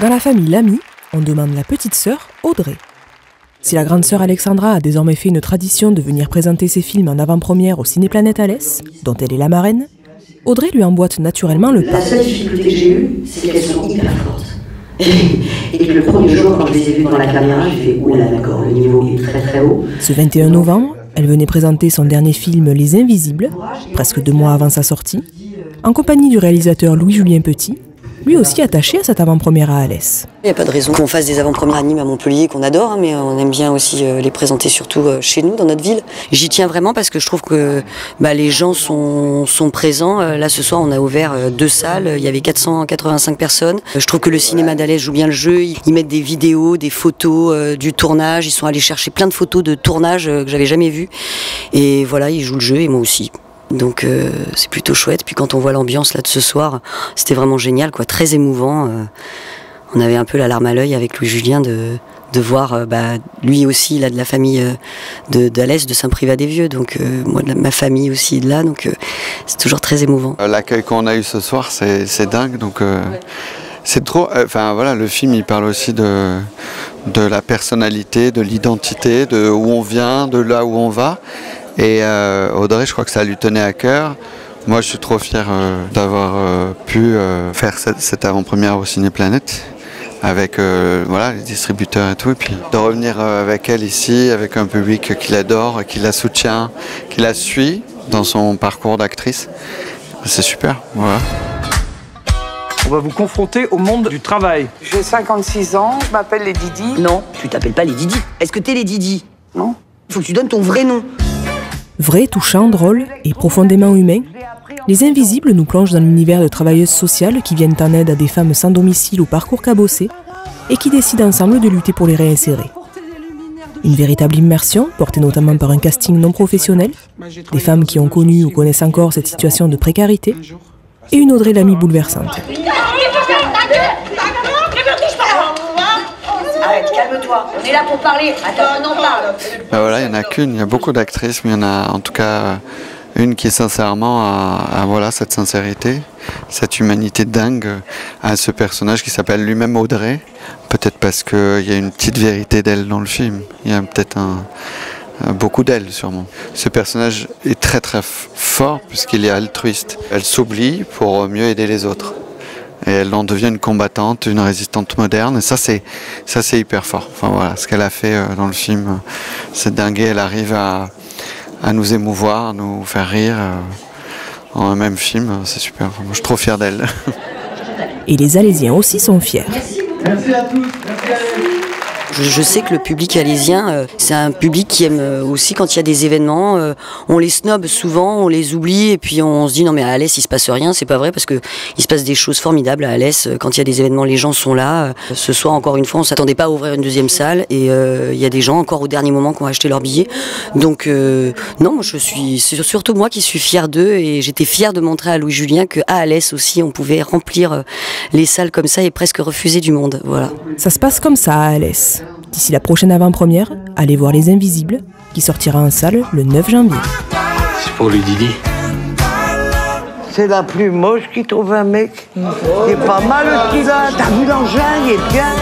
Dans la famille Lamy, on demande la petite sœur Audrey. Si la grande sœur Alexandra a désormais fait une tradition de venir présenter ses films en avant-première au Cinéplanète Alès, dont elle est la marraine, Audrey lui emboîte naturellement le pas. La seule difficulté que j'ai eue, c'est qu'elles sont hyper fortes. Et que le premier jour, quand je les ai vues devant la caméra, j'ai fait « Oula, d'accord, le niveau est très très haut ». Ce 21 novembre, elle venait présenter son dernier film Les Invisibles, presque 2 mois avant sa sortie, en compagnie du réalisateur Louis-Julien Petit, lui aussi attaché à cette avant-première à Alès. Il n'y a pas de raison qu'on fasse des avant-premières à Nîmes, à Montpellier, qu'on adore, mais on aime bien aussi les présenter surtout chez nous, dans notre ville. J'y tiens vraiment parce que je trouve que les gens sont présents. Là, ce soir, on a ouvert 2 salles, il y avait 485 personnes. Je trouve que le cinéma d'Alès joue bien le jeu. Ils mettent des vidéos, des photos du tournage. Ils sont allés chercher plein de photos de tournage que j'avais jamais vues. Et voilà, ils jouent le jeu et moi aussi. Donc c'est plutôt chouette. Puis quand on voit l'ambiance là de ce soir, c'était vraiment génial, quoi, très émouvant. On avait un peu la larme à l'œil avec Louis-Julien de voir, lui aussi, il a de la famille d'Alès, de Saint-Privat-des-Vieux, donc moi de ma famille aussi est de là, donc c'est toujours très émouvant. L'accueil qu'on a eu ce soir, c'est dingue, donc c'est trop. Enfin voilà, le film il parle aussi de la personnalité, de l'identité, de où on vient, de là où on va. Et Audrey, je crois que ça lui tenait à cœur. Moi, je suis trop fier d'avoir pu faire cette avant-première au Cinéplanète avec les distributeurs et tout. Et puis de revenir avec elle ici, avec un public qui l'adore, qui la soutient, qui la suit dans son parcours d'actrice. C'est super, voilà. On va vous confronter au monde du travail. J'ai 56 ans, je m'appelle les Didi. Non, tu t'appelles pas les Didi. Est-ce que t'es les Didi? Non. Il faut que tu donnes ton vrai nom. Vrai, touchant, drôle et profondément humain, Les Invisibles nous plongent dans l'univers de travailleuses sociales qui viennent en aide à des femmes sans domicile au parcours cabossé et qui décident ensemble de lutter pour les réinsérer. Une véritable immersion, portée notamment par un casting non professionnel, des femmes qui ont connu ou connaissent encore cette situation de précarité, et une Audrey Lamy bouleversante. Arrête, calme-toi, on est là pour parler, attends, on en parle. Voilà, il n'y en a qu'une, il y a beaucoup d'actrices, mais il y en a en tout cas une qui sincèrement a cette sincérité, cette humanité dingue à ce personnage qui s'appelle lui-même Audrey. Peut-être parce qu'il y a une petite vérité d'elle dans le film, il y a peut-être beaucoup d'elle sûrement. Ce personnage est très très fort puisqu'il est altruiste. Elle s'oublie pour mieux aider les autres. Et elle en devient une combattante, une résistante moderne. Et ça c'est hyper fort. Enfin voilà, ce qu'elle a fait dans le film, c'est dingue. Elle arrive à nous émouvoir, à nous faire rire en un même film. C'est super. Enfin, moi, je suis trop fier d'elle. Et les Alésiens aussi sont fiers. Merci à tous. Merci à vous. Je sais que le public alésien, c'est un public qui aime aussi quand il y a des événements. On les snobe souvent, on les oublie et puis on se dit non mais à Alès il se passe rien. C'est pas vrai parce que il se passe des choses formidables à Alès. Quand il y a des événements, les gens sont là. Ce soir encore une fois, on s'attendait pas à ouvrir une 2e salle et il y a des gens encore au dernier moment qui ont acheté leur billet. Donc non, moi c'est surtout moi qui suis fière d'eux et j'étais fière de montrer à Louis-Julien qu'à Alès aussi on pouvait remplir les salles comme ça et presque refuser du monde. Voilà. Ça se passe comme ça à Alès. D'ici la prochaine avant-première, allez voir Les Invisibles, qui sortira en salle le 9 janvier. C'est pour les Didi. C'est la plus moche qui trouve un mec. Il est pas mal ce qu'il a. T'as vu l'engin, il est bien.